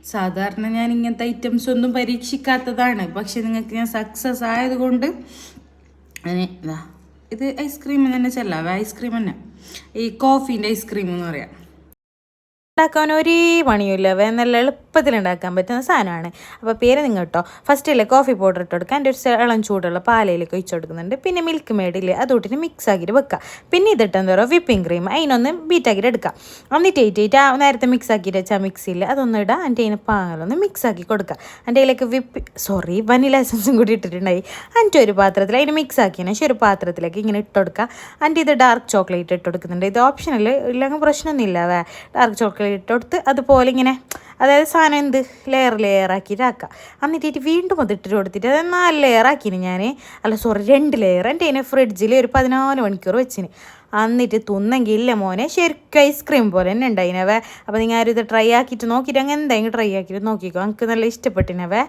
സാധാരണ ഞാൻ ഇങ്ങനത്തെ ഐറ്റംസ് ഒന്നും പരീക്ഷിക്കാത്തതാണ്, പക്ഷെ നിങ്ങൾക്ക് ഞാൻ സക്സസ് ആയതുകൊണ്ട് ഇതാ ഇത് ഐസ്ക്രീം തന്നെ ചെല്ലാവേ, ഐസ്ക്രീം തന്നെ, ഈ കോഫീൻ്റെ ഐസ്ക്രീം എന്ന് പറയാം. ഉണ്ടാക്കാൻ ഒരു പണിയുമില്ല, നല്ല എളുപ്പത്തിൽ ഉണ്ടാക്കാൻ പറ്റുന്ന സാധനമാണ്. അപ്പോൾ പേര് നിങ്ങൾ കേട്ടോ. ഫസ്റ്റില്ലേ കോഫി പൗഡർ ഇട്ട് കൊടുക്കുക. എൻ്റെ ഒരു ഇളം ചൂടുള്ള പാലയിലേക്ക് ഒഴിച്ച് കൊടുക്കുന്നുണ്ട്. പിന്നെ മിൽക്ക് മേഡില്ലേ അതോട്ടിട്ട് മിക്സ് ആക്കിയിട്ട് വെക്കുക. പിന്നെ ഇതിട്ട് എന്താ പറയുക വിപ്പിംഗ് ക്രീം അതിനൊന്ന് ബീറ്റാക്കിയിട്ട് എടുക്കുക. എന്നിട്ട് ഏറ്റിട്ട് നേരത്തെ മിക്സ് ആക്കിയിട്ട് വെച്ചാൽ മിക്സിയിൽ അതൊന്നും ഇടുക. എൻ്റെ അതിന് പാലൊന്ന് മിക്സ് ആക്കി കൊടുക്കുക. എൻ്റെ അതിലേക്ക് വനില എസൻസും കൂടി ഇട്ടിട്ടുണ്ടായി. എന്നിട്ട് ഒരു പാത്രത്തിൽ അതിന് മിക്സ് ആക്കിയതിന് ശേഷം ഒരു പാത്രത്തിലേക്ക് ഇങ്ങനെ ഇട്ട് കൊടുക്കുക. എന്നിട്ട് ഇത് ഡാർക്ക് ചോക്ലേറ്റ് ഇട്ട് കൊടുക്കുന്നുണ്ട്. ഇത് ഓപ്ഷനൽ ഇല്ലെങ്കിൽ പ്രശ്നമൊന്നുമില്ല. ഡാർക്ക് ചോക്ലേറ്റ് ഇട്ടെടുത്ത് അതുപോലെ ഇങ്ങനെ, അതായത് സാധനം എന്ത് ലെയറാക്കിയിട്ട് ആക്കുക. എന്നിട്ട് വീണ്ടും അത് ഇട്ടിട്ട് കൊടുത്തിട്ട് അത് 4 ലെയറാക്കിന് ഞാൻ, 2 ലെയർ. എൻ്റെ അതിനെ ഫ്രിഡ്ജിൽ ഒരു 14 മണിക്കൂർ വെച്ചിന്. എന്നിട്ട് തിന്നെങ്കിൽ ഇല്ല മോനെ ശരിക്കും ഐസ്ക്രീം പോലെ തന്നെ ഉണ്ടായിനവേ. അപ്പോൾ നിങ്ങൾ ആരും ഇത് ട്രൈ ആക്കിയിട്ട് നോക്കിയിട്ട് അങ്ങനെ എന്തെങ്കിലും ട്രൈ ആക്കിയിട്ട് നോക്കിക്കോ, എനിക്ക് നല്ല ഇഷ്ടപ്പെട്ടിനവേ.